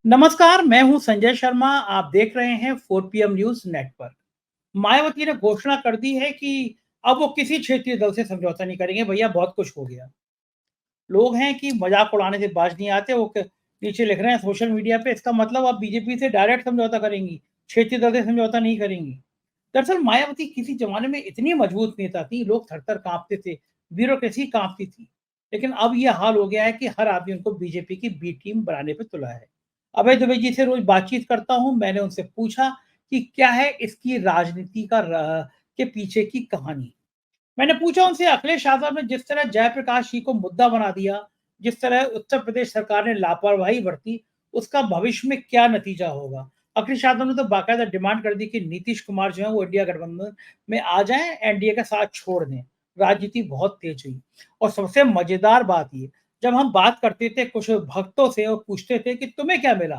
नमस्कार, मैं हूं संजय शर्मा। आप देख रहे हैं 4 PM न्यूज़ नेटवर्क। मायावती ने घोषणा कर दी है कि अब वो किसी क्षेत्रीय दल से समझौता नहीं करेंगे। भैया बहुत कुछ हो गया। लोग हैं कि मजाक उड़ाने से बाज नहीं आते। नीचे लिख रहे हैं सोशल मीडिया पे, इसका मतलब आप बीजेपी से डायरेक्ट समझौता करेंगी, क्षेत्रीय दल से समझौता नहीं करेंगी। दरअसल मायावती किसी जमाने में इतनी मजबूत नेता थी, लोग थर-थर काँपते थे, ब्यूरोक्रेसी काँपती थी। लेकिन अब ये हाल हो गया है कि हर आदमी उनको बीजेपी की बी टीम बनाने पे तुला है। अभय दुबे जी से रोज़ बातचीत करता हूँ, मैंने उनसे पूछा कि क्या है इसकी राजनीति का के पीछे की कहानी? मैंने पूछा उनसे, अखिलेश यादव ने जिस तरह जयप्रकाश जी को मुद्दा बना दिया, जिस तरह उत्तर प्रदेश सरकार ने लापरवाही बरती, उसका भविष्य में क्या नतीजा होगा? अखिलेश यादव ने तो बाकायदा डिमांड कर दी कि नीतीश कुमार जो है वो इंडिया गठबंधन में आ जाएँ, एनडीए का साथ छोड़ दें। राजनीति बहुत तेज हुई और सबसे मज़ेदार बात ये, जब हम बात करते थे कुछ भक्तों से और पूछते थे कि तुम्हें क्या मिला?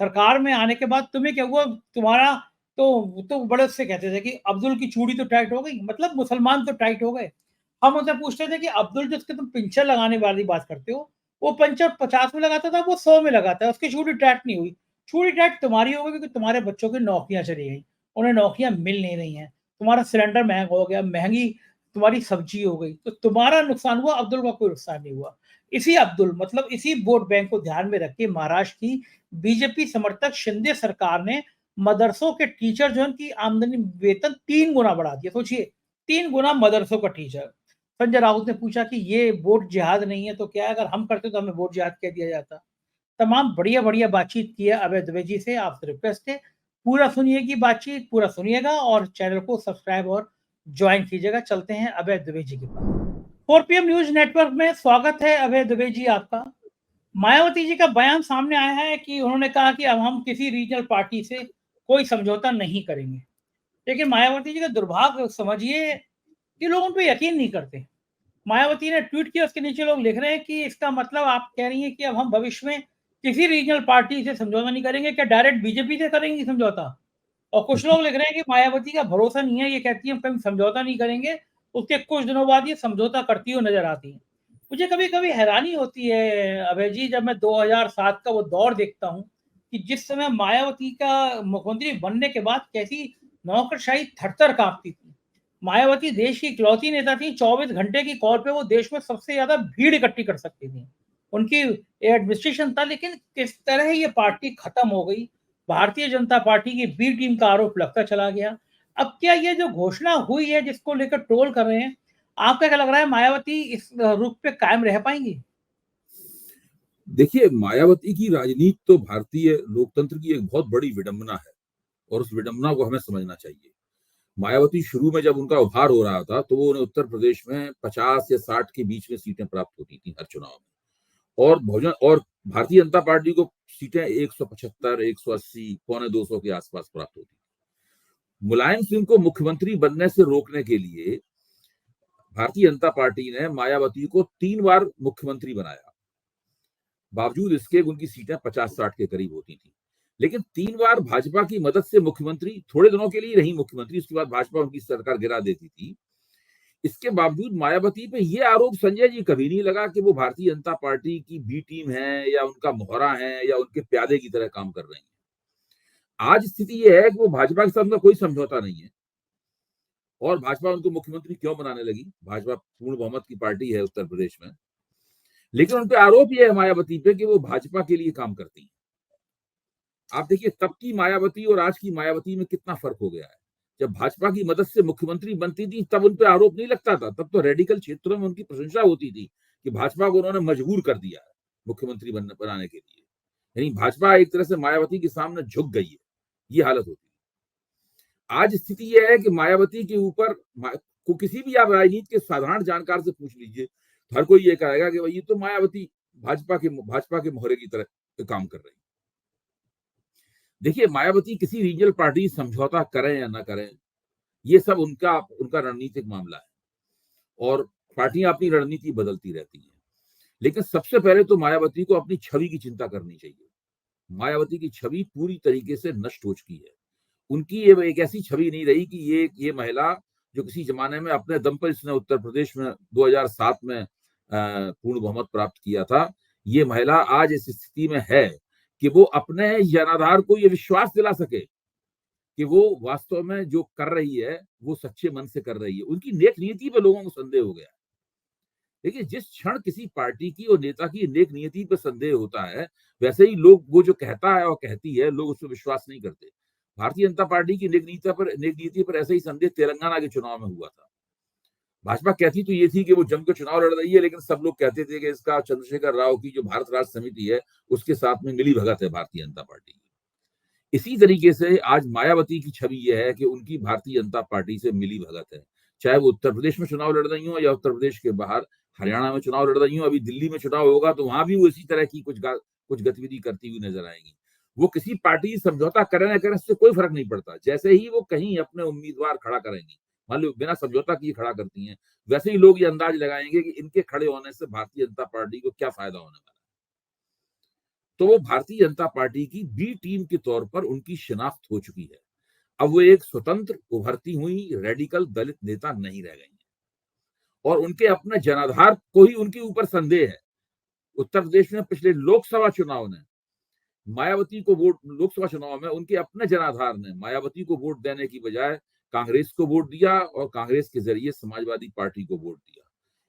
सरकार में आने के बाद तुम्हें क्या हुआ? तुम्हारा तो बड़े उससे कहते थे कि अब्दुल की चूड़ी तो टाइट हो गई, मतलब मुसलमान तो टाइट हो गए। हम उनसे पूछते थे कि अब्दुल जिसके तुम पिंचर लगाने वाली बात करते हो, वो पंचर 50 में लगाता था, वो 100 में लगाता है, उसकी चूड़ी टाइट नहीं हुई। चूड़ी टाइट तुम्हारी हो गई क्योंकि तुम्हारे बच्चों की नौकरियाँ चली गई, उन्हें नौकरियाँ मिल नहीं रही हैं। तुम्हारा सिलेंडर महँगा हो गया, महँगी तुम्हारी सब्ज़ी हो गई, तो तुम्हारा नुकसान हुआ, अब्दुल का कोई नुकसान नहीं हुआ। इसी अब्दुल मतलब इसी वोट बैंक को ध्यान में रख के महाराष्ट्र की बीजेपी समर्थक शिंदे सरकार ने मदरसों के टीचर जो है उनकी आमदनी वेतन 3 गुना बढ़ा दिया। सोचिए, 3 गुना मदरसों का टीचर। संजय राउत ने पूछा कि ये वोट जिहाद नहीं है तो क्या है? अगर हम करते तो हमें वोट जिहाद कह दिया जाता। तमाम बढ़िया-बढ़िया बातचीत की है अभय दुबे जी से, आपसे रिक्वेस्ट है पूरा सुनिए की बातचीत, पूरा सुनिएगा और चैनल को सब्सक्राइब और जॉइन कीजिएगा। चलते हैं अभय दुबे जी के पास। 4 PM न्यूज़ नेटवर्क में स्वागत है अभय दुबे जी आपका। मायावती जी का बयान सामने आया है कि उन्होंने कहा कि अब हम किसी रीजनल पार्टी से कोई समझौता नहीं करेंगे। लेकिन मायावती जी का दुर्भाग्य समझिए कि लोग उन पे यकीन नहीं करते। मायावती ने ट्वीट किया, उसके नीचे लोग लिख रहे हैं कि इसका मतलब आप कह रही हैं कि अब हम भविष्य में किसी रीजनल पार्टी से समझौता नहीं करेंगे, क्या डायरेक्ट बीजेपी से करेंगी समझौता? और कुछ लोग लिख रहे हैं कि मायावती का भरोसा नहीं है, ये कहती है हम कभी समझौता नहीं करेंगे, उसके कुछ दिनों बाद ये समझौता करती हुई नज़र आती हैं। मुझे कभी-कभी हैरानी होती है अभय जी, जब मैं 2007 का वो दौर देखता हूँ कि जिस समय मायावती का मुख्यमंत्री बनने के बाद कैसी नौकरशाही थर-थर काँपती थी। मायावती देश की इकलौती नेता थी, 24 घंटे की कॉल पे वो देश में सबसे ज़्यादा भीड़ इकट्ठी कर सकती थी। उनकी एडमिनिस्ट्रेशन था, लेकिन किस तरह ये पार्टी खत्म हो गई। भारतीय जनता पार्टी की बी टीम का आरोप लगता चला गया। अब क्या ये जो घोषणा हुई है जिसको लेकर ट्रोल कर रहे हैं, आपको क्या लग रहा है मायावती इस रुख पे कायम रह पाएँगी? देखिए, मायावती की राजनीति तो भारतीय लोकतंत्र की एक बहुत बड़ी विडंबना है और उस विडंबना को हमें समझना चाहिए। मायावती शुरू में जब उनका उभार हो रहा था, तो वो उन्हें उत्तर प्रदेश में 50 या 60 के बीच में सीटें प्राप्त होती थी हर चुनाव में और भारतीय जनता पार्टी को सीटें 175, 180, पौने 200 के आसपास प्राप्त होती थी। मुलायम सिंह को मुख्यमंत्री बनने से रोकने के लिए भारतीय जनता पार्टी ने मायावती को 3 बार मुख्यमंत्री बनाया। बावजूद इसके उनकी सीटें 50-60 के करीब होती थी। लेकिन 3 बार भाजपा की मदद से मुख्यमंत्री थोड़े दिनों के लिए रही मुख्यमंत्री, उसके बाद भाजपा उनकी सरकार गिरा देती थी। इसके बावजूद मायावती पे ये आरोप संजय जी कभी नहीं लगा कि वो भारतीय जनता पार्टी की बी टीम है या उनका मोहरा है या उनके प्यादे की तरह काम कर रही हैं। आज स्थिति ये है कि वो भाजपा के साथ उनका कोई समझौता नहीं है और भाजपा उनको मुख्यमंत्री क्यों बनाने लगी? भाजपा पूर्ण बहुमत की पार्टी है उत्तर प्रदेश में। लेकिन उन पे आरोप ये है मायावती पे कि वो भाजपा के लिए काम करती हैं। आप देखिए तब की मायावती और आज की मायावती में कितना फर्क हो गया है। जब भाजपा की मदद से मुख्यमंत्री बनती थी तब उन पे आरोप नहीं लगता था, तब तो रेडिकल क्षेत्रों में उनकी प्रशंसा होती थी कि भाजपा को उन्होंने मजबूर कर दिया है मुख्यमंत्री बनाने के लिए। यानी भाजपा एक तरह से मायावती के सामने झुक गई है, ये हालत होती है। आज स्थिति यह है कि मायावती के ऊपर को किसी भी आप राजनीति के साधारण जानकार से पूछ लीजिए, तो हर कोई ये कहेगा कि भाई ये तो मायावती भाजपा के मोहरे की तरह काम कर रही है। देखिए, मायावती किसी रीजनल पार्टी समझौता करें या ना करें, ये सब उनका उनका रणनीतिक मामला है और पार्टियां अपनी रणनीति बदलती रहती हैं। लेकिन सबसे पहले तो मायावती को अपनी छवि की चिंता करनी चाहिए। मायावती की छवि पूरी तरीके से नष्ट हो चुकी है। उनकी ये एक ऐसी छवि नहीं रही कि ये महिला जो किसी जमाने में अपने दम पर इसने उत्तर प्रदेश में 2007 में पूर्ण बहुमत प्राप्त किया था, ये महिला आज इस स्थिति में है कि वो अपने जनाधार को ये विश्वास दिला सके कि वो वास्तव में जो कर रही है वो सच्चे मन से कर रही है। उनकी नेक नीति पे लोगों को संदेह हो गया। देखिए, जिस क्षण किसी पार्टी की और नेता की नेक नीति पे संदेह होता है, वैसे ही लोग वो जो कहता है और कहती है, लोग उस पर विश्वास नहीं करते। भारतीय जनता पार्टी की नेक नीति पर ऐसा ही संदेह तेलंगाना के चुनाव में हुआ था। भाजपा कहती तो ये थी कि वो जमकर चुनाव लड़ रही है, लेकिन सब लोग कहते थे कि इसका चंद्रशेखर राव की जो भारत राष्ट्र समिति है, उसके साथ में मिली भगत है भारतीय जनता पार्टी की। इसी तरीके से आज मायावती की छवि यह है कि उनकी भारतीय जनता पार्टी से मिली भगत है, चाहे वो उत्तर प्रदेश में चुनाव लड़ रही हो या उत्तर प्रदेश के बाहर हरियाणा में चुनाव लड़ रही हो। अभी दिल्ली में चुनाव होगा तो वहां भी वो इसी तरह की कुछ गतिविधि करती हुई नजर आएंगी। वो किसी पार्टी से समझौता करें ना करें, इससे कोई फर्क नहीं पड़ता। जैसे ही वो कहीं अपने उम्मीदवार खड़ा करेंगी, मान लो बिना समझौता किए खड़ा करती हैं, वैसे ही लोग ये अंदाज लगाएंगे कि इनके खड़े होने से भारतीय जनता पार्टी को क्या फायदा होने वाला है। तो वो भारतीय जनता पार्टी की बी टीम के तौर पर उनकी शिनाख्त हो चुकी है। अब वो एक स्वतंत्र उभरती हुई रेडिकल दलित नेता नहीं रह गई है और उनके अपने जनाधार को ही उनके ऊपर संदेह है। उत्तर प्रदेश में पिछले लोकसभा चुनाव ने मायावती को वोट, लोकसभा चुनाव में उनके अपने जनाधार ने मायावती को वोट देने की बजाय कांग्रेस को वोट दिया और कांग्रेस के जरिए समाजवादी पार्टी को वोट दिया।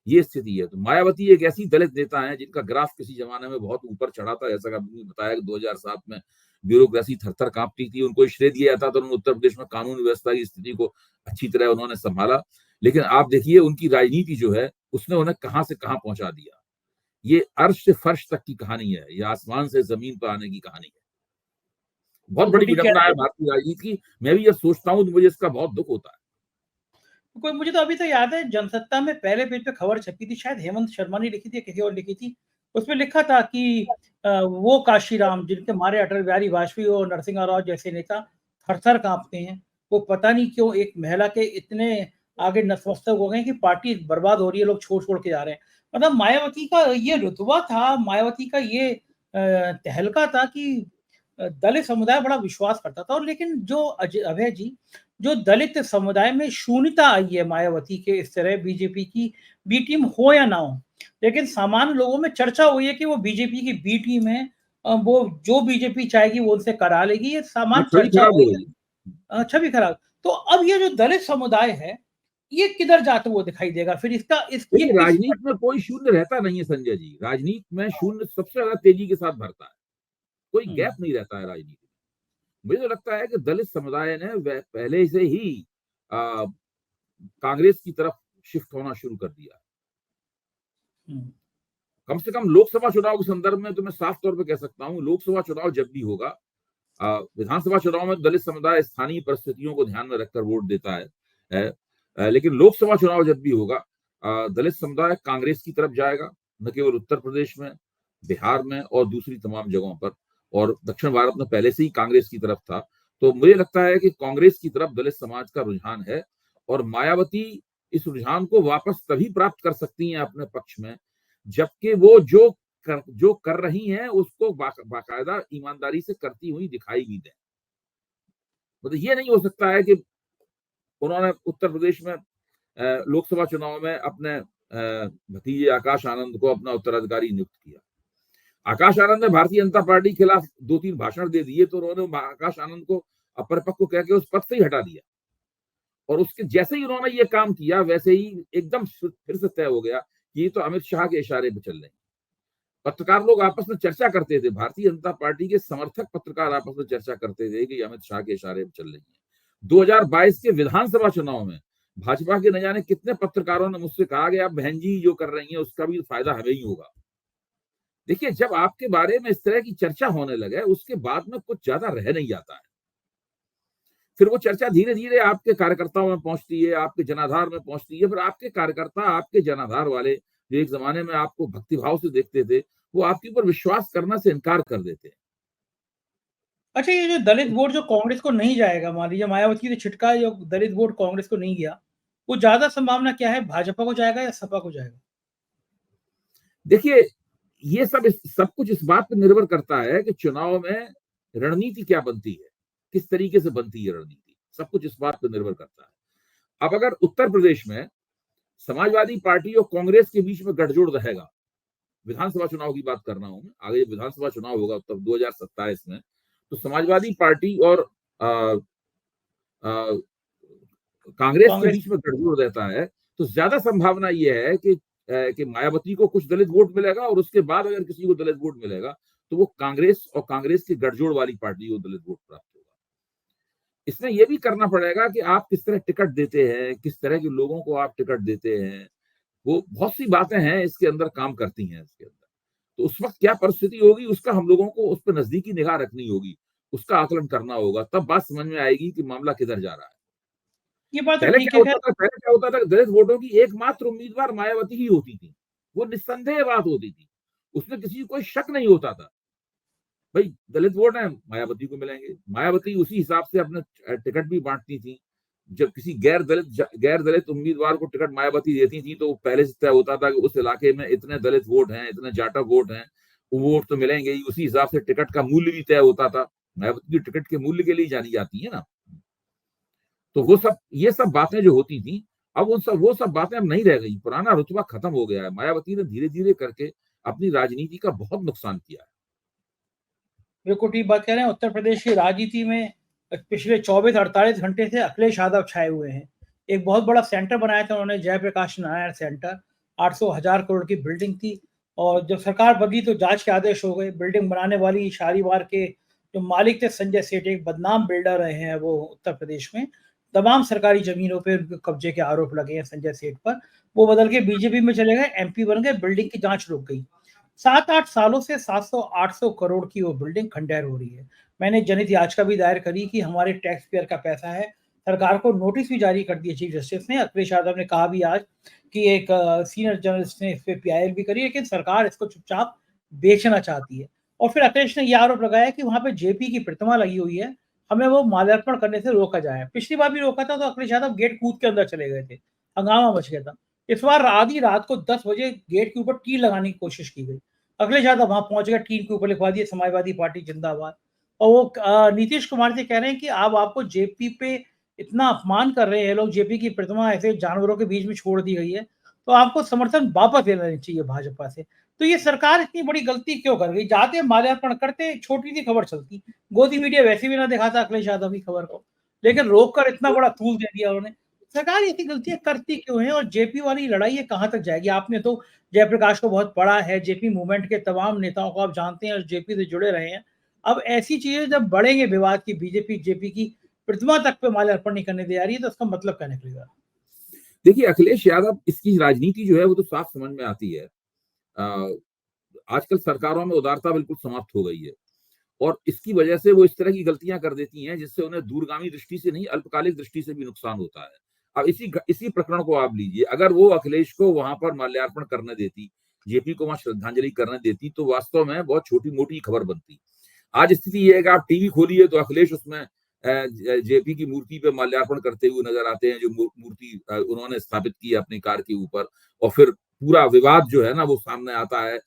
ये स्थिति है। तो मायावती एक ऐसी दलित नेता है जिनका ग्राफ किसी जमाने में बहुत ऊपर चढ़ा था, जैसा कि आपने बताया कि 2007 में ब्यूरोक्रेसी थर-थर कांपती थी, उनको श्रेय दिया जाता था। तो उन्होंने उत्तर प्रदेश में कानून व्यवस्था की स्थिति को अच्छी तरह उन्होंने संभाला। लेकिन आप देखिए उनकी राजनीति जो है उसने उन्हें कहां से कहां पहुंचा दिया। ये अर्श से फर्श तक की कहानी है, ये आसमान से जमीन पर आने की कहानी है। बहुत बड़ी विडंबना है भारतीय राजनीति की। मैं भी ये सोचता हूँ तो मुझे इसका बहुत दुख होता है। कोई मुझे तो अभी तक याद है, जनसत्ता में पहले पेज पे खबर छपी थी, शायद हेमंत शर्मा ने लिखी थी या किसी और लिखी थी। उसमें लिखा था कि वो काशीराम जिनके मारे अटल बिहारी वाजपेयी और नरसिंह राव जैसे नेता थर-थर काँपते हैं, वो पता नहीं क्यों एक महिला के इतने आगे नतमस्तक हो गए कि पार्टी बर्बाद हो रही है, लोग छोड़-छोड़ के जा रहे हैं। मतलब मायावती का ये रुतबा था, मायावती का ये तहलका था कि दलित समुदाय बड़ा विश्वास करता था। और लेकिन जो अभय जी, जो दलित समुदाय में शून्यता आई है मायावती के इस तरह बीजेपी की बी टीम हो या ना हो, लेकिन सामान्य लोगों में चर्चा हुई है कि वो बीजेपी की बी टीम है, वो जो बीजेपी चाहेगी वो उनसे करा लेगी, ये सामान्य छवि चर्चा खराब हो हुई रही है। है। छवि खराब। तो अब ये जो दलित समुदाय है, ये किधर जाते हुए दिखाई देगा फिर, इसका ये देखिए, किस राजनीति में कोई शून्य रहता नहीं है संजय जी। राजनीति में शून्य सबसे ज्यादा तेजी के साथ भरता है, कोई हुँ, गैप नहीं रहता है राजनीति में। मुझे तो लगता है कि दलित समुदाय ने पहले से ही आ, कांग्रेस की तरफ शिफ्ट होना शुरू कर दिया। हुँ, कम से कम लोकसभा चुनाव के संदर्भ में तो मैं साफ तौर पर कह सकता हूँ, लोकसभा चुनाव जब भी होगा, विधानसभा चुनाव में दलित समुदाय स्थानीय परिस्थितियों को ध्यान में रखकर वोट देता है, लेकिन लोकसभा चुनाव जब भी होगा, दलित समुदाय कांग्रेस की तरफ जाएगा, न केवल उत्तर प्रदेश में, बिहार में और दूसरी तमाम जगहों पर। और दक्षिण भारत में पहले से ही कांग्रेस की तरफ था। तो मुझे लगता है कि कांग्रेस की तरफ दलित समाज का रुझान है और मायावती इस रुझान को वापस तभी प्राप्त कर सकती हैं अपने पक्ष में, जबकि वो जो कर रही हैं उसको बाकायदा ईमानदारी से करती हुई दिखाई भी दें। मतलब ये नहीं हो सकता है कि उन्होंने उत्तर प्रदेश में लोकसभा चुनाव में अपने भतीजे आकाश आनंद को अपना उत्तराधिकारी नियुक्त किया। आकाश आनंद ने भारतीय जनता पार्टी के खिलाफ 2-3 भाषण दे दिए तो उन्होंने आकाश आनंद को अपरिपक्व कह के उस पद से ही हटा दिया। और उसके जैसे ही उन्होंने ये काम किया, वैसे ही एकदम फिर से तय हो गया कि ये तो अमित शाह के इशारे पे चल रहे हैं। पत्रकार लोग आपस में चर्चा करते थे, भारतीय जनता पार्टी के समर्थक पत्रकार आपस में चर्चा करते थे कि अमित शाह के इशारे पे चल रही है। 2022 के विधानसभा चुनाव में भाजपा के न जाने कितने पत्रकारों ने मुझसे कहा कि आप बहन जी जो कर रही हैं उसका भी फायदा हमें ही होगा। देखिए, जब आपके बारे में इस तरह की चर्चा होने लगे, उसके बाद में कुछ ज्यादा रह नहीं जाता है। फिर वो चर्चा धीरे धीरे आपके कार्यकर्ताओं में पहुंचती है, आपके जनाधार में पहुंचती है। फिर आपके कार्यकर्ता, आपके जनाधार वाले जो एक जमाने में आपको भक्तिभाव से देखते थे, वो आपके ऊपर विश्वास करना से इनकार कर देते हैं। अच्छा, ये जो दलित वोट जो कांग्रेस को नहीं जाएगा, मान लीजिए मायावती ने छिटका जो दलित वोट कांग्रेस को नहीं गया, वो ज़्यादा संभावना क्या है, भाजपा को जाएगा या सपा को जाएगा? देखिए, ये सब कुछ इस बात पर निर्भर करता है कि चुनाव में रणनीति क्या बनती है, किस तरीके से बनती है रणनीति, सब कुछ इस बात पर निर्भर करता है। अब अगर उत्तर प्रदेश में समाजवादी पार्टी और कांग्रेस के बीच में गठजोड़ रहेगा विधानसभा चुनाव की बात कर रहा हूं मैं, आगे विधानसभा चुनाव होगा तब 2027 में, तो समाजवादी पार्टी और कांग्रेस के कांग्रेस बीच में गठजोड़ रहता है, तो ज्यादा संभावना यह है कि मायावती को कुछ दलित वोट मिलेगा और उसके बाद अगर किसी को दलित वोट मिलेगा तो वो कांग्रेस की गठजोड़ वाली पार्टी को दलित वोट प्राप्त होगा। इसमें यह भी करना पड़ेगा कि आप किस तरह टिकट देते हैं, किस तरह के लोगों को आप टिकट देते हैं, वो बहुत सी बातें हैं इसके अंदर काम करती हैं इसके अंदर। तो उस वक्त क्या परिस्थिति होगी उसका हम लोगों को उस पर नजदीकी निगाह रखनी होगी, उसका आकलन करना होगा, तब बात समझ में आएगी कि मामला किधर जा रहा है। ये बात तो ठीक है। खैर पहले क्या होता था, दलित वोटों की एकमात्र उम्मीदवार मायावती ही होती थी, वो निस्संदेह बात होती थी, उसमें किसी को कोई शक नहीं होता था, भाई दलित वोट है मायावती को मिलेंगे। मायावती उसी हिसाब से अपने टिकट भी बांटती थी, जब किसी गैर दलित उम्मीदवार को टिकट मायावती देती थी तो पहले से तय होता था कि उस इलाके में इतने दलित वोट हैं, इतने जाटा वोट हैं, वो वोट तो मिलेंगे ही, उसी हिसाब से टिकट का मूल्य भी तय होता था। मायावती की टिकट के मूल्य के लिए जानी जाती है ना। तो ये सब बातें जो होती थी, अब वो सब बातें अब नहीं रह गई, पुराना रुतबा खत्म हो गया है। मायावती ने धीरे धीरे करके अपनी राजनीति का बहुत नुकसान किया है। बिल्कुल ठीक बात कह रहे हैं। उत्तर प्रदेश की राजनीति में पिछले 24-48 घंटे से अखिलेश यादव छाए हुए हैं। एक बहुत बड़ा सेंटर बनाया था उन्होंने, जयप्रकाश नारायण सेंटर। 800,000 करोड़ की बिल्डिंग थी और जब सरकार बदली तो जांच के आदेश हो गए। बिल्डिंग बनाने वाली शालीमार के जो मालिक थे संजय सेठ, एक बदनाम बिल्डर रहे हैं वो उत्तर प्रदेश में। तमाम सरकारी जमीनों पे उनके कब्जे के आरोप लगे हैं संजय सेठ पर। वो बदल के बीजेपी में चले गए, एमपी बन गए, बिल्डिंग की जांच रुक गई। 7-8 सालों से 700-800 करोड़ की वो बिल्डिंग खंडहर हो रही है। मैंने जनहित याचिका भी दायर करी कि हमारे टैक्स पेयर का पैसा है। सरकार को नोटिस भी जारी कर दिया चीफ जस्टिस ने। अखिलेश यादव ने कहा भी आज कि एक सीनियर जर्नलिस्ट ने इस पे पीआईएल भी करी, लेकिन सरकार इसको चुपचाप बेचना चाहती है। और फिर अखिलेश ने यह आरोप लगाया कि वहां पे जेपी की प्रतिमा लगी हुई है, हमें वो माल्यार्पण करने से रोका जाए। पिछली बार भी रोका था तो अखिलेश यादव गेट कूद के अंदर चले गए थे, हंगामा मच गया था। इस बार आधी रात को 10 बजे गेट के ऊपर टील लगाने की कोशिश की गई। अखिलेश यादव वहां पहुंच गए, टीम के ऊपर लिखवा दिए समाजवादी पार्टी जिंदाबाद। और वो नीतीश कुमार से कह रहे हैं कि अब आपको जेपी पे इतना अपमान कर रहे हैं लोग, जेपी की प्रतिमा ऐसे जानवरों के बीच में छोड़ दी गई है, तो आपको समर्थन वापस ले लेना चाहिए भाजपा से। तो ये सरकार इतनी बड़ी गलती क्यों कर गई? जाते माल्यार्पण करते, छोटी सी खबर चलती, गोदी मीडिया वैसे भी ना दिखाता अखिलेश यादव की खबर को, लेकिन रोक कर इतना बड़ा तूल दे दिया उन्होंने। सरकार ऐसी गलतियां करती क्यों है? और जेपी वाली लड़ाई ये कहां तक जाएगी? आपने तो जयप्रकाश को बहुत पढ़ा है, जेपी मूवमेंट के तमाम नेताओं को आप जानते हैं और जेपी से जुड़े रहे हैं। अब ऐसी चीजें जब बढ़ेंगे विवाद की, बीजेपी जेपी की प्रतिमा तक पे माल्यार्पण नहीं करने दे रही है, तो उसका मतलब क्या निकलेगा? देखिए अखिलेश यादव इसकी राजनीति जो है वो तो साफ समझ में आती है। आजकल सरकारों में उदारता बिल्कुल समाप्त हो गई है और इसकी वजह से वो इस तरह की गलतियां कर देती हैं जिससे उन्हें दूरगामी दृष्टि से नहीं, अल्पकालिक दृष्टि से भी नुकसान होता है। अब इसी प्रकरण को आप लीजिए, अगर वो अखिलेश को वहां पर माल्यार्पण करने देती, जेपी को वहां श्रद्धांजलि करने देती, तो वास्तव में बहुत छोटी मोटी खबर बनती। आज स्थिति ये है कि आप टीवी खोलिए तो अखिलेश उसमें जेपी की मूर्ति पे माल्यार्पण करते हुए नजर आते हैं, जो मूर्ति उन्होंने स्थापित की है अपनी कार के ऊपर, और फिर पूरा विवाद जो है ना वो सामने आता है।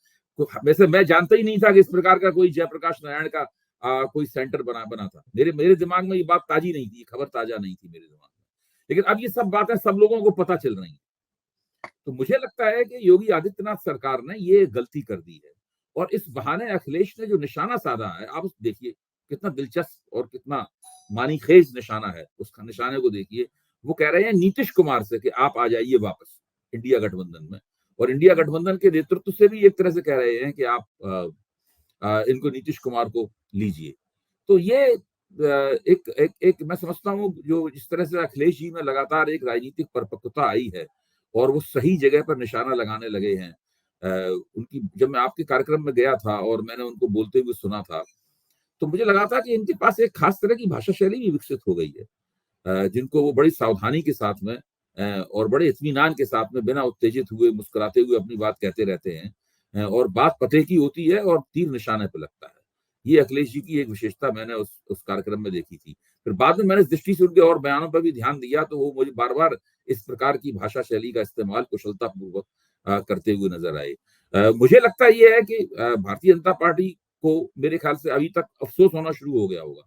वैसे मैं जानता ही नहीं था कि इस प्रकार का कोई जयप्रकाश नारायण का कोई सेंटर बना था। मेरे दिमाग में ये बात ताजी नहीं थी, खबर ताजा नहीं थी मेरे दिमाग में, लेकिन अब ये सब बातें सब लोगों को पता चल रही हैं। तो मुझे लगता है कि योगी आदित्यनाथ सरकार ने ये गलती कर दी है और इस बहाने अखिलेश ने जो निशाना साधा है, आप देखिए कितना दिलचस्प और कितना मानीखेज निशाना है, उसका निशाने को देखिए। वो कह रहे हैं नीतीश कुमार से कि आप आ जाइए वापस इंडिया गठबंधन में, और इंडिया गठबंधन के नेतृत्व से भी एक तरह से कह रहे हैं कि आप इनको नीतीश कुमार को लीजिए। तो ये एक मैं समझता हूँ जो जिस तरह से अखिलेश जी में लगातार एक राजनीतिक परिपक्वता आई है और वो सही जगह पर निशाना लगाने लगे हैं। उनकी जब मैं आपके कार्यक्रम में गया था और मैंने उनको बोलते हुए सुना था, तो मुझे लगा था कि इनके पास एक खास तरह की भाषा शैली भी विकसित हो गई है, जिनको वो बड़ी सावधानी के साथ में और बड़े इत्मीनान के साथ में बिना उत्तेजित हुए मुस्कुराते हुए अपनी बात कहते रहते हैं, और बात पते की होती है और तीर निशाने पर लगता है। ये अखिलेश जी की एक विशेषता मैंने उस कार्यक्रम में देखी थी। फिर बाद में मैंने इस दृष्टि से उनके और बयानों पर भी ध्यान दिया, तो वो मुझे बार बार इस प्रकार की भाषा शैली का इस्तेमाल कुशलता पूर्वक करते हुए नजर आए। मुझे लगता ये है कि भारतीय जनता पार्टी को मेरे ख्याल से अभी तक अफसोस होना शुरू हो गया होगा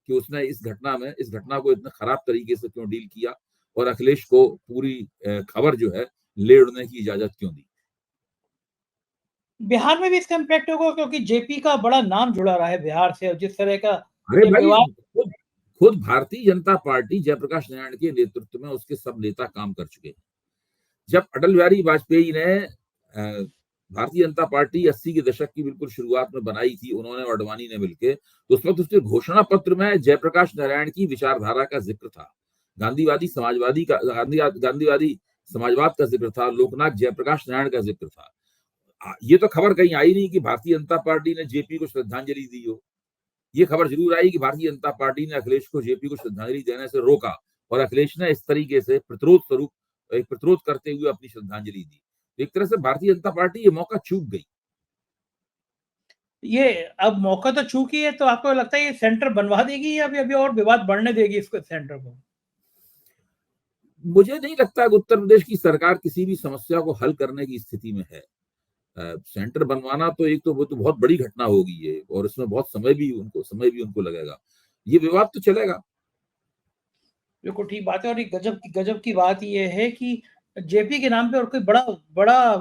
कि उसने इस घटना को इतने खराब तरीके से क्यों डील किया और अखिलेश को पूरी खबर जो है ले उड़ने की इजाजत क्यों दी। बिहार में भी इसका इम्पैक्ट होगा क्योंकि जेपी का बड़ा नाम जुड़ा रहा है बिहार से, और जिस तरह का अरे ये भाई, विवाद। खुद खुद भारतीय जनता पार्टी जयप्रकाश नारायण के नेतृत्व में उसके सब नेता काम कर चुके हैं। जब अटल बिहारी वाजपेयी ने भारतीय जनता पार्टी 80 के दशक की बिल्कुल शुरुआत में बनाई थी, उन्होंने और अडवाणी ने मिलकर, तो उस वक्त उसके घोषणा पत्र में जयप्रकाश नारायण की विचारधारा का जिक्र था, गांधीवादी समाजवादी का गांधीवादी समाजवाद का जिक्र था, लोकनायक जयप्रकाश नारायण का जिक्र था। ये तो खबर कहीं आई नहीं कि भारतीय जनता पार्टी ने जेपी को श्रद्धांजलि दी हो। ये खबर जरूर आई कि भारतीय जनता पार्टी ने अखिलेश को जेपी को श्रद्धांजलि देने से रोका, और अखिलेश ने इस तरीके से प्रतिरोध स्वरूप एक प्रतिरोध करते हुए अपनी श्रद्धांजलि दी। एक तरह से भारतीय जनता पार्टी ये मौका चूक गई। ये अब मौका तो चूक ही है, तो आपको लगता है ये सेंटर बनवा देगी या अभी अभी और विवाद बढ़ने देगी इसको, सेंटर को? मुझे नहीं लगता कि उत्तर प्रदेश की सरकार किसी भी समस्या को हल करने की स्थिति में है। सेंटर बनवाना तो एक तो वो तो बहुत बड़ी घटना होगी ये, और इसमें बहुत समय भी उनको लगेगा। ये विवाद तो चलेगा। बिल्कुल ठीक बात है, और एक गजब की बात ये है कि जेपी के नाम पे और कोई बड़ा बड़ा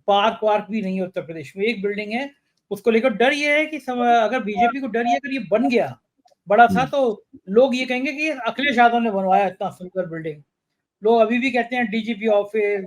पार्क वार्क भी नहीं है उत्तर प्रदेश में। एक बिल्डिंग है, उसको लेकर डर ये है कि अगर बीजेपी को डर ये अगर ये बन गया बड़ा सा, तो लोग ये कहेंगे कि अखिलेश यादव ने बनवाया इतना सुंदर बिल्डिंग। लोग अभी भी कहते हैं डीजीपी ऑफिस,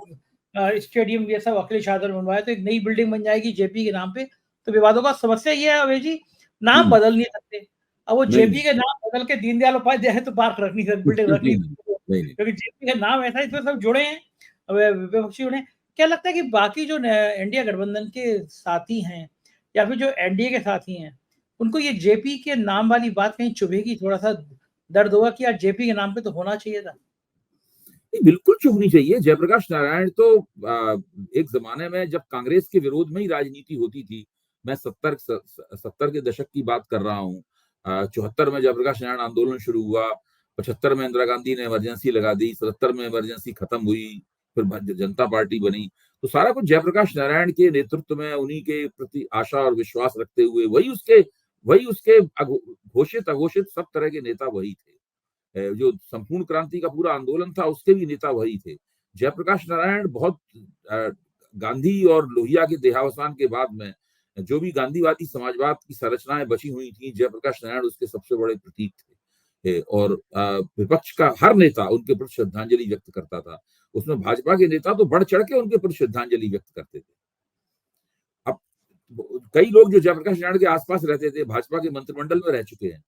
स्टेडियम, ये सब अखिलेश यादव ने बनवाया, तो एक नई बिल्डिंग बन जाएगी जेपी के नाम पे। तो विवादों का समस्या ये है अभय जी, नाम बदल नहीं सकते। अब वो नहीं जेपी के नाम बदल के दीनदयाल उपाध्याय है तो पार्क रख नहीं सकते, बिल्डिंग रख नहीं नहीं सकते, नहीं नहीं। क्योंकि जेपी का नाम ऐसा है, इसमें सब जुड़े हैं, विपक्षी जुड़े हैं। क्या लगता है कि बाकी जो इंडिया गठबंधन के साथी हैं या फिर जो एनडीए के साथी हैं, उनको ये जेपी के नाम वाली बात कहीं चुभेगी, थोड़ा सा दर्द होगा कि यार जेपी के नाम पे तो होना चाहिए था? बिल्कुल चुभनी चाहिए। जयप्रकाश नारायण तो एक जमाने में जब कांग्रेस के विरोध में ही राजनीति होती थी, मैं 70 के दशक की बात कर रहा हूँ। 74 में जयप्रकाश नारायण आंदोलन शुरू हुआ, 75 में इंदिरा गांधी ने इमरजेंसी लगा दी, 77 में इमरजेंसी खत्म हुई, फिर जनता पार्टी बनी। तो सारा कुछ जयप्रकाश नारायण के नेतृत्व में, उन्हीं के प्रति आशा और विश्वास रखते हुए, वही उसके घोषित अघोषित सब तरह के नेता वही थे। जो संपूर्ण क्रांति का पूरा आंदोलन था, उसके भी नेता वही थे। जयप्रकाश नारायण बहुत गांधी और लोहिया के देहावसान के बाद में जो भी गांधीवादी समाजवाद की संरचनाएं बची हुई थी, जयप्रकाश नारायण उसके सबसे बड़े प्रतीक थे। और विपक्ष का हर नेता उनके प्रति श्रद्धांजलि व्यक्त करता था। उसमें भाजपा के नेता तो बढ़ चढ़ के उनके प्रति श्रद्धांजलि व्यक्त करते थे। अब कई लोग जो जयप्रकाश नारायण के आसपास रहते थे, भाजपा के मंत्रिमंडल में रह चुके हैं।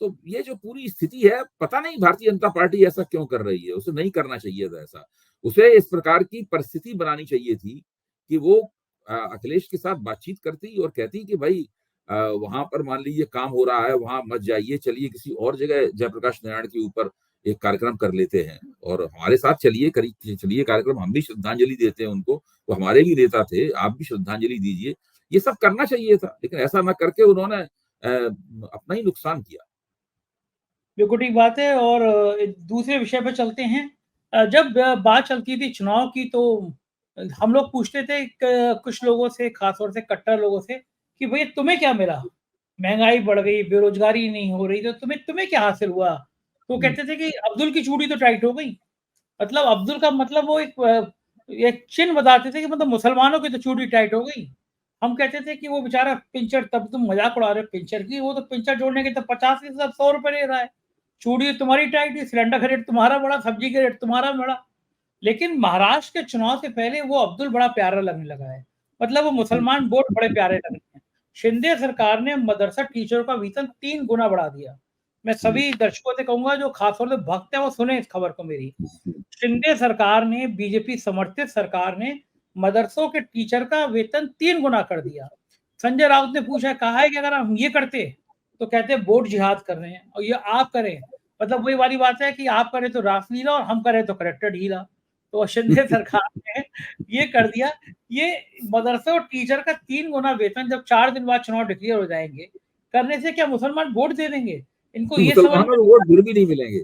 तो ये जो पूरी स्थिति है, पता नहीं भारतीय जनता पार्टी ऐसा क्यों कर रही है। उसे नहीं करना चाहिए था ऐसा। उसे इस प्रकार की परिस्थिति बनानी चाहिए थी कि वो अखिलेश के साथ बातचीत करती और कहती कि भाई वहां पर मान लीजिए काम हो रहा है, वहां मत जाइए, चलिए किसी और जगह जयप्रकाश नारायण के ऊपर एक कार्यक्रम कर लेते हैं, और हमारे साथ चलिए चलिए कार्यक्रम, हम भी श्रद्धांजलि देते हैं उनको, वो हमारे भी नेता थे, आप भी श्रद्धांजलि दीजिए। ये सब करना चाहिए था, लेकिन ऐसा न करके उन्होंने अपना ही नुकसान किया। बिल्कुल ठीक बात है, और एक दूसरे विषय पे चलते हैं। जब बात चलती थी चुनाव की, तो हम लोग पूछते थे कुछ लोगों से, खासतौर से कट्टर लोगों से, कि भैया तुम्हें क्या मिला? महँगाई बढ़ गई, बेरोज़गारी नहीं हो रही, तो तुम्हें तुम्हें क्या हासिल हुआ? तो कहते थे कि अब्दुल की चूड़ी तो टाइट हो गई। मतलब अब्दुल का मतलब वो एक चिन्ह बताते थे कि मतलब मुसलमानों की तो चूड़ी टाइट हो गई। हम कहते थे कि वो बेचारा पिंचर, तब तुम मज़ाक उड़ा रहे हो पिंचर की, वो तो पिंचर जोड़ने के तो 50 के साथ ₹100 ले रहा है। चूड़ी तुम्हारी टाइट है, सिलेंडर का रेट तुम्हारा बढ़ा, सब्जी का रेट तुम्हारा बढ़ा। लेकिन महाराष्ट्र के चुनाव से पहले वो अब्दुल बड़ा प्यारा लगने लगा है। मतलब वो मुसलमान वोट बड़े प्यारे लग रहे हैं। शिंदे सरकार ने मदरसा टीचरों का वेतन 3 गुना बढ़ा दिया। मैं सभी दर्शकों से कहूँगा जो खासतौर से भक्त हैं वो सुने इस खबर को मेरी। शिंदे सरकार ने, बीजेपी समर्थित सरकार ने मदरसों के टीचर का वेतन 3 गुना कर दिया। संजय राउत ने पूछा, कहा है कि अगर हम ये करते, तो कहते हैं वोट जिहाद कर रहे हैं, और ये आप करें, मतलब वही वाली बात है कि आप करें तो रासलीला और हम करें तो कलेक्टर ढीला। तो शिंदे सरकार ने ये कर दिया। ये मदरसे और टीचर का 3 गुना वेतन जब 4 दिन बाद चुनाव डिक्लेयर हो जाएँगे, करने से क्या मुसलमान वोट दे देंगे? इनको ये समझ में मुसलमानों को वोट फिर भी नहीं मिलेंगे।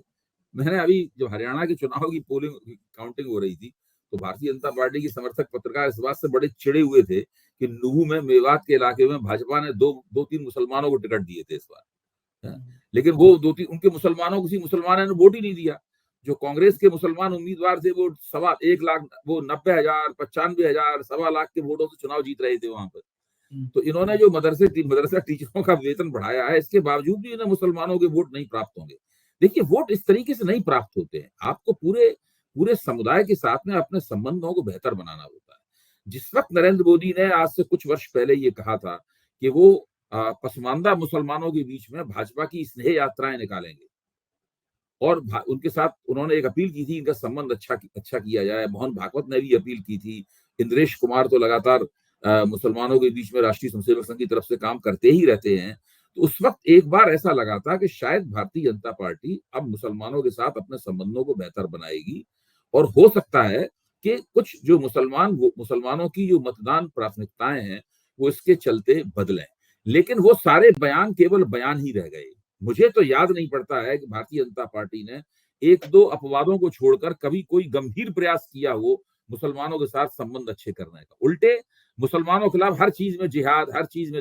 मैंने अभी जब हरियाणा के चुनाव की पोलिंग काउंटिंग हो रही थी, तो भारतीय जनता पार्टी के समर्थक पत्रकार इस बात से बड़े चिढ़े हुए थे कि नुहू में, मेवात के इलाके में भाजपा ने दो तीन मुसलमानों को टिकट दिए थे इस बार। लेकिन वो दो तीन उनके मुसलमानों, किसी मुसलमान ने वोट ही नहीं दिया। जो कांग्रेस के मुसलमान उम्मीदवार थे वो 1,00,000 वो 90,000 95,000 1,00,000 के वोटों से चुनाव जीत रहे थे वहां पर। तो इन्होंने जो मदरसा टीचरों का वेतन बढ़ाया है, इसके बावजूद भी इन्हें मुसलमानों के वोट नहीं प्राप्त होंगे। देखिए, वोट इस तरीके से नहीं प्राप्त होते हैं। आपको पूरे पूरे समुदाय के साथ में अपने संबंधों को बेहतर बनाना होता है। जिस वक्त नरेंद्र मोदी ने आज से कुछ वर्ष पहले ये कहा था कि वो पसमानदा मुसलमानों के बीच में भाजपा की स्नेह यात्राएं निकालेंगे और उनके साथ उन्होंने एक अपील की थी, इनका संबंध अच्छा किया जाए। मोहन भागवत ने भी अपील की थी। इंद्रेश कुमार तो लगातार मुसलमानों के बीच में राष्ट्रीय स्वयंसेवक संघ की तरफ से काम करते ही रहते हैं। तो उस वक्त एक बार ऐसा लगा था कि शायद भारतीय जनता पार्टी अब मुसलमानों के साथ अपने संबंधों को बेहतर बनाएगी और हो सकता है कि कुछ जो मुसलमानों की जो मतदान प्राथमिकताएं हैं वो इसके चलते बदलें। लेकिन वो सारे बयान केवल बयान ही रह गए। मुझे तो याद नहीं पड़ता है कि भारतीय जनता पार्टी ने एक दो अपवादों को छोड़कर कभी कोई गंभीर प्रयास किया हो मुसलमानों के साथ संबंध अच्छे करने का। उल्टे मुसलमानों के खिलाफ हर चीज में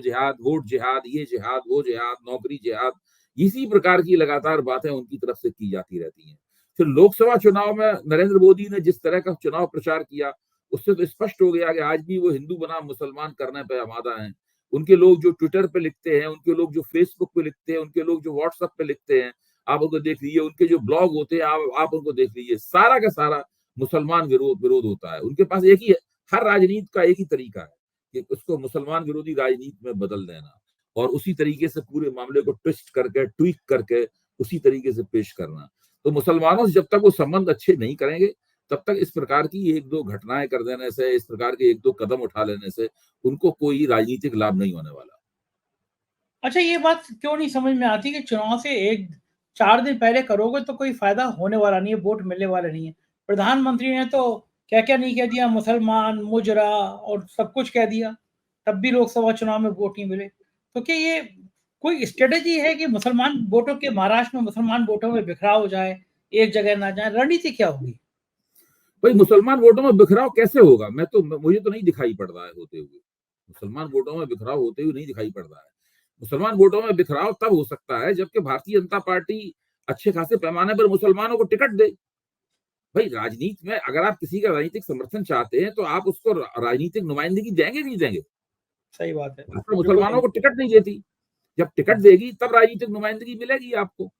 जिहाद, वोट जिहाद, ये जिहाद, वो जिहाद, नौकरी जिहाद, इसी प्रकार की लगातार बातें उनकी तरफ से की जाती रहती हैं। फिर लोकसभा चुनाव में नरेंद्र मोदी ने जिस तरह का चुनाव प्रचार किया, उससे तो स्पष्ट हो गया कि आज भी वो हिंदू बनाम मुसलमान करने पर आमादा हैं। उनके लोग जो ट्विटर पे लिखते हैं, उनके लोग जो फेसबुक पे लिखते हैं, उनके लोग जो व्हाट्सएप पे लिखते हैं, आप उनको देख लीजिए। उनके जो ब्लॉग होते हैं, आप उनको देख लीजिए। सारा का सारा मुसलमान विरोध होता है। उनके पास एक ही, हर राजनीति का एक ही तरीका है कि उसको मुसलमान विरोधी राजनीति में बदल देना और उसी तरीके से पूरे मामले को ट्विस्ट करके, ट्वीक करके उसी तरीके से पेश करना। तो मुसलमानों से जब तक वो संबंध अच्छे नहीं करेंगे, तब तक इस प्रकार की एक दो घटनाएं कर देने से, इस प्रकार के एक दो कदम उठा लेने से उनको कोई राजनीतिक लाभ नहीं होने वाला। अच्छा, ये बात क्यों नहीं समझ में आती कि चुनाव से 4 दिन पहले करोगे तो कोई फ़ायदा होने वाला नहीं है, वोट मिलने वाला नहीं है। प्रधानमंत्री ने तो क्या-क्या नहीं कह दिया, मुसलमान, मुजरा और सब कुछ कह दिया, तब भी लोकसभा चुनाव में वोट नहीं मिले। तो क्या ये कोई स्ट्रैटेजी है कि मुसलमान वोटों के, महाराष्ट्र में मुसलमान वोटों में बिखराव हो जाए, एक जगह ना जाए, रणनीति क्या होगी? भाई, मुसलमान वोटों में बिखराव कैसे होगा? मुझे तो नहीं दिखाई पड़ रहा है होते हुए। मुसलमान वोटों में बिखराव होते हुए नहीं दिखाई पड़ रहा है। मुसलमान वोटों में बिखराव तब हो सकता है जबकि भारतीय जनता पार्टी अच्छे खासे पैमाने पर मुसलमानों को टिकट दे। भाई, राजनीति में अगर आप किसी का राजनीतिक समर्थन चाहते हैं तो आप उसको राजनीतिक नुमाइंदगी देंगे नहीं देंगे? सही बात है। भाजपा बिल्कुल मुसलमानों सही। को टिकट नहीं देती। जब टिकट हुँ, देगी तब राजनीतिक नुमाइंदगी मिलेगी आपको।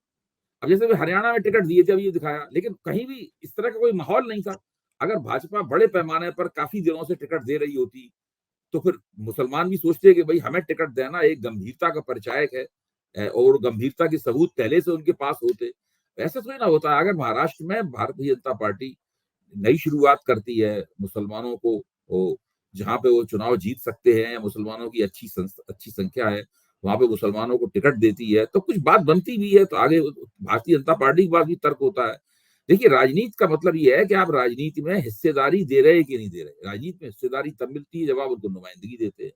अब जैसे भी हरियाणा में टिकट दिए थे, अभी ये दिखाया, लेकिन कहीं भी इस तरह का कोई माहौल नहीं था। अगर भाजपा बड़े पैमाने पर काफी दिनों से टिकट दे रही होती तो फिर मुसलमान भी सोचते हैं कि भाई हमें टिकट देना एक गंभीरता का परिचायक है और गंभीरता के सबूत पहले से उनके पास होते। ऐसा थोड़ी ना होता। अगर महाराष्ट्र में भारतीय जनता पार्टी नई शुरुआत करती है, मुसलमानों को जहां पे वो चुनाव जीत सकते हैं, मुसलमानों की अच्छी संख्या है, वहां पे मुसलमानों को टिकट देती है तो कुछ बात बनती भी है। तो आगे भारतीय जनता पार्टी के पास भी तर्क होता है। देखिए, राजनीति का मतलब ये है कि आप राजनीति में हिस्सेदारी दे रहे हैं कि नहीं दे रहे। राजनीति में हिस्सेदारी तब मिलती है जब आप उनको नुमाइंदगी देते हैं।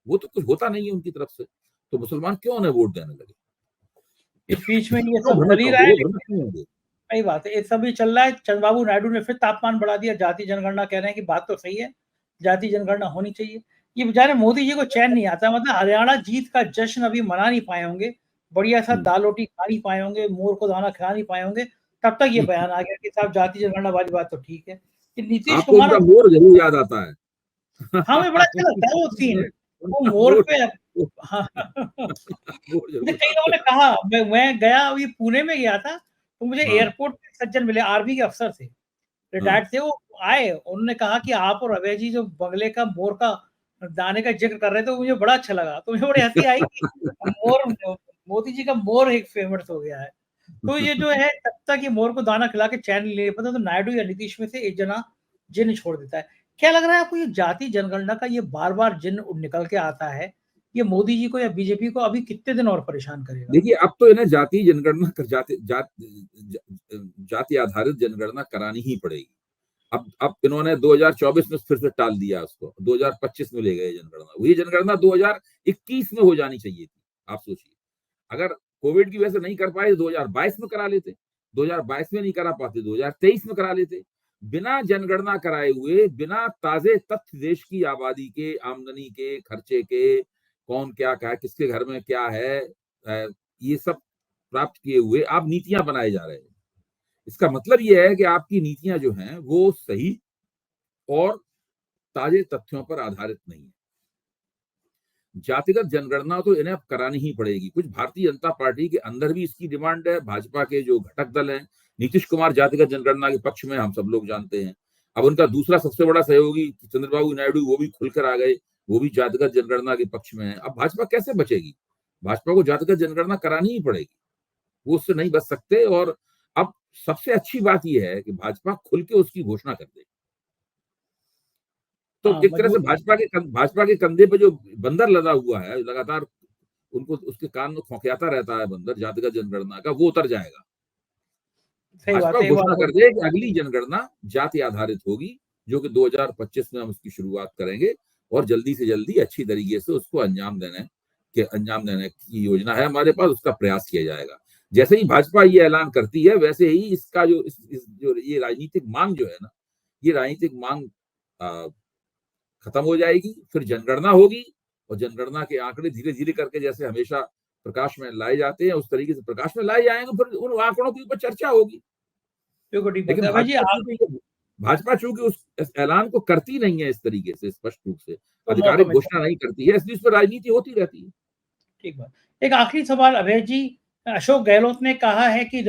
वो तो कुछ होता नहीं है उनकी तरफ से, तो मुसलमान क्यों उन्हें वोट देने लगे? इस बीच में ये क्यों सब चल भ्रमित ही रहा होंगे? है, वो भ्रमित लेकिन नहीं होंगे। सही बात है, ये सब भी चल रहा है। चंद्रबाबू नायडू ने फिर तापमान बढ़ा दिया, जाति जनगणना कह रहे हैं कि बात तो सही है, जाति जनगणना होनी चाहिए। ये बेचारे मोदी जी को चैन नहीं आता, मतलब हरियाणा जीत का जश्न अभी मना नहीं पाए होंगे, बढ़िया-सा दाल-रोटी खा नहीं पाए होंगे, मोर को दाना खिला नहीं पाए होंगे, तब तक ये बयान आ गया कि साहब जाति जनगणना वाली बात तो ठीक है। कि नीतीश आपको कुमार उनका और, मोर जरूर याद आता है। हाँ, मुझे बड़ा अच्छा लगता है वो सीन, वो उनका मोर मोर पे, हाँ। मोर मुझे जरूर कई याद लोगों ने आता कहा, मैं गया अभी पुणे में गया था, तो मुझे है। हाँ, एयरपोर्ट पे सज्जन मिले, आर्मी के अफ़सर थे, हाँ। रिटायर्ड थे वो, आए, उन्होंने कहा कि आप और अभय जी जो बगले का मोर का दाने का ज़िक्र कर रहे थे, तो मुझे बड़ा अच्छा लगा। तो मुझे बड़ी हँसी आई कि मोर, मोदी जी का मोर एक फ़ेमस हो गया है। तो ये जो है, तब तक ये मोर को दाना खिला के चैन नहीं ले पाता, तो नायडू या नीतीश में से एक जना जिन्न छोड़ देता है। क्या लग रहा है आपको, ये जाति जनगणना का ये बार-बार जिन्न निकल के आता है, ये मोदी जी को या बीजेपी को अभी कितने दिन और परेशान करेगा? देखिए, अब तो इन्हें जाति जनगणना कर जाति आधारित जनगणना करानी ही पड़ेगी। अब इन्होंने 2024 में फिर से टाल दिया उसको, 2025 में ले गए जनगणना। वही जनगणना 2021 में हो जानी चाहिए थी। आप सोचिए, अगर कोविड की वजह से नहीं कर पाए तो 2022 में करा लेते, 2022 में नहीं करा पाते 2023 में करा लेते। बिना जनगणना कराए हुए, बिना ताजे तथ्य देश की आबादी के, आमदनी के, खर्चे के, कौन क्या किसके घर में क्या है, ये सब प्राप्त किए हुए आप नीतियां बनाए जा रहे हैं। इसका मतलब ये है कि आपकी नीतियां जो हैं वो सही और ताजे तथ्यों पर आधारित नहीं है। जातिगत जनगणना तो इन्हें अब करानी ही पड़ेगी। कुछ भारतीय जनता पार्टी के अंदर भी इसकी डिमांड है। भाजपा के जो घटक दल हैं, नीतीश कुमार जातिगत जनगणना के पक्ष में, हम सब लोग जानते हैं। अब उनका दूसरा सबसे बड़ा सहयोगी चंद्रबाबू नायडू, वो भी खुलकर आ गए, वो भी जातिगत जनगणना के पक्ष में है। अब भाजपा कैसे बचेगी? भाजपा को जातिगत जनगणना करानी ही पड़ेगी, वो उससे नहीं बच सकते। और अब सबसे अच्छी बात यह है कि भाजपा खुल के उसकी घोषणा कर दे। तो हाँ, एक तरह से मजबूत। भाजपा के कंधे पे जो बंदर लदा हुआ है, लगातार उनको उसके कान में खोंखियाता रहता है बंदर जातिगत जनगणना का, वो उतर जाएगा। सही बात भाजपा है, ये घोषणा बात कर दे कि अगली जनगणना जाति आधारित होगी, जो कि 2025 में हम उसकी शुरुआत करेंगे और जल्दी से जल्दी अच्छी तरीके से उसको अंजाम देने की योजना है हमारे पास, उसका प्रयास किया जाएगा। जैसे ही भाजपा ये ऐलान करती है, वैसे ही इसका जो ये राजनीतिक मांग जो है ना, ये राजनीतिक मांग खत्म हो जाएगी। फिर जनगणना होगी और जनगणना के आंकड़े धीरे धीरे करके, जैसे हमेशा प्रकाश में लाए जाते हैं, उस तरीके से प्रकाश में लाए जाएंगे। फिर उन आंकड़ों के ऊपर चर्चा होगी। बिल्कुल ठीक बात लेकिन है। अभय जी, भाजपा चूंकि उस ऐलान को करती नहीं है इस तरीके से, स्पष्ट रूप से आपको मौका आधिकारिक मिलता घोषणा नहीं करती है, इसलिए उस पर राजनीति होती रहती है। ठीक बात। एक आखिरी सवाल अभय जी, अशोक गहलोत ने कहा है कि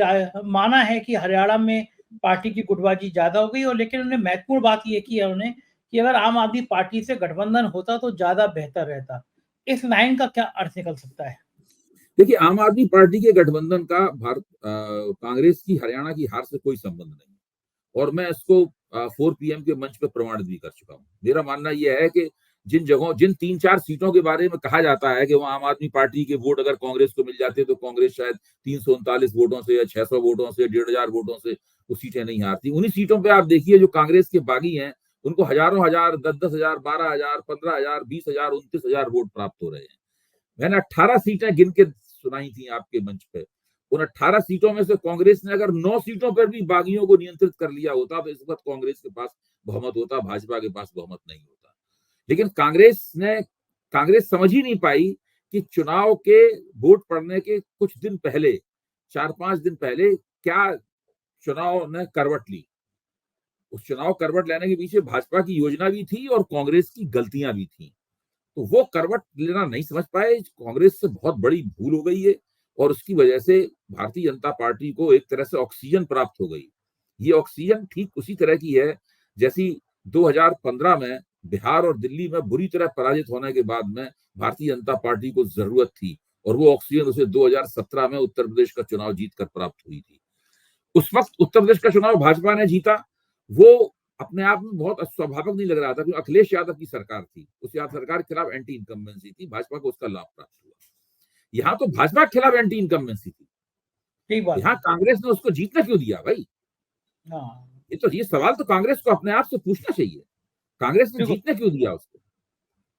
माना है कि हरियाणा में पार्टी की गुटबाजी ज़्यादा हो गई, और लेकिन उन्होंने महत्वपूर्ण बात ये की है उन्होंने, कि अगर आम आदमी पार्टी से गठबंधन होता तो ज़्यादा बेहतर रहता। इस लाइन का क्या अर्थ निकल सकता है? देखिए, आम आदमी पार्टी के गठबंधन का कांग्रेस की हरियाणा की हार से कोई संबंध नहीं, और मैं इसको 4 PM के मंच पर प्रमाणित भी कर चुका हूँ। मेरा मानना यह है कि जिन 3-4 सीटों के बारे में कहा जाता है कि वहां आम आदमी पार्टी के वोट अगर कांग्रेस को मिल जाते तो कांग्रेस शायद 339 वोटों से या 600 वोटों से, 1,500 वोटों से वो सीटें नहीं हारती। उन्हीं सीटों पे आप देखिए जो कांग्रेस के बागी हैं, उनको हजारों हजार, 10-10 हजार, 12,000, 15,000, 20,000, 29,000 वोट प्राप्त हो रहे हैं। मैंने 18 सीटें गिन के सुनाई थी आपके मंच पे। उन 18 सीटों में से कांग्रेस ने अगर 9 सीटों पर भी बागियों को नियंत्रित कर लिया होता तो इस वक्त कांग्रेस के पास बहुमत होता, भाजपा के पास बहुमत नहीं होता। लेकिन कांग्रेस समझ ही नहीं पाई कि चुनाव के वोट पड़ने के कुछ दिन पहले, 4-5 दिन पहले, क्या चुनाव ने करवट ली। उस चुनाव करवट लेने के पीछे भाजपा की योजना भी थी और कांग्रेस की गलतियां भी थी। तो वो करवट लेना नहीं समझ पाए। कांग्रेस से बहुत बड़ी भूल हो गई है और उसकी वजह से भारतीय जनता पार्टी को एक तरह से ऑक्सीजन प्राप्त हो गई। ये ऑक्सीजन ठीक उसी तरह की है जैसी 2015 में बिहार और दिल्ली में बुरी तरह पराजित होने के बाद में भारतीय जनता पार्टी को जरूरत थी, और वो ऑक्सीजन उसे 2017 में उत्तर प्रदेश का चुनाव जीतकर प्राप्त हुई थी। उस वक्त उत्तर प्रदेश का चुनाव भाजपा ने जीता। वो अपने आप में बहुत स्वाभाविक नहीं लग रहा था, क्योंकि अखिलेश यादव की सरकार थी, उस सरकार के खिलाफ एंटी इनकम्बेंसी थी, भाजपा को उसका लाभ प्राप्त हुआ। यहाँ तो भाजपा के खिलाफ एंटी इनकम्बेंसी थी, ठीक बात यहाँ है। कांग्रेस ने उसको जीतना क्यों दिया भाई? हाँ, ये सवाल तो कांग्रेस को अपने आप से पूछना चाहिए, कांग्रेस ने बिल्कुल। जीतने क्यों दिया उसको?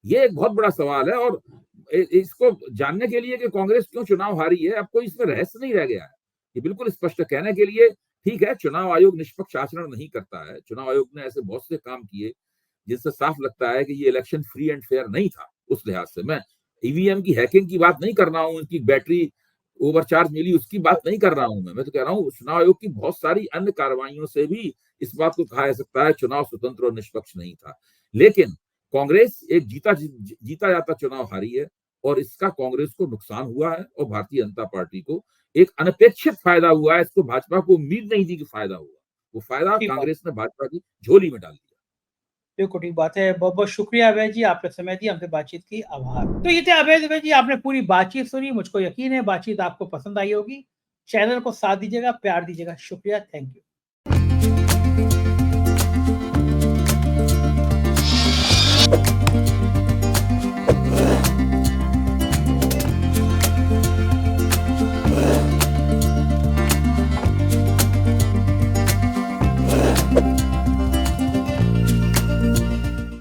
ये एक बहुत बड़ा सवाल है। और इसको जानने के लिए कि कांग्रेस क्यों चुनाव हारी है, अब कोई इसमें रहस्य नहीं रह गया है। ये बिल्कुल स्पष्ट कहने के लिए, ठीक है, चुनाव आयोग निष्पक्ष आचरण नहीं करता है, चुनाव आयोग ने ऐसे बहुत से काम किए जिससे साफ लगता है कि ये इलेक्शन फ्री एंड फेयर नहीं था। उस लिहाज से मैं ईवीएम की हैकिंग की बात नहीं कर रहा हूँ, उनकी बैटरी ओवरचार्ज मिली उसकी बात नहीं कर रहा हूं। मैं तो कह रहा हूँ चुनाव आयोग की बहुत सारी अन्य कार्रवाइयों से भी इस बात को कहा जा सकता है चुनाव स्वतंत्र और निष्पक्ष नहीं था। लेकिन कांग्रेस एक जीता जाता चुनाव हारी है और इसका कांग्रेस को नुकसान हुआ है और भारतीय जनता पार्टी को एक अनपेक्षित फायदा हुआ है। इसको भाजपा को उम्मीद नहीं थी कि फायदा हुआ, वो फायदा ठीक बात। कांग्रेस ने भाजपा की झोली में डाल दिया। बिल्कुल ठीक बात है। बहुत-बहुत शुक्रिया अभय जी, आपने समय दिया, हमसे बातचीत की। आभार। तो ये थे अभय जी, आपने पूरी बातचीत सुनी। मुझको यकीन है बातचीत आपको पसंद आई होगी। चैनल को साथ दीजिएगा, प्यार दीजिएगा। शुक्रिया, थैंक यू।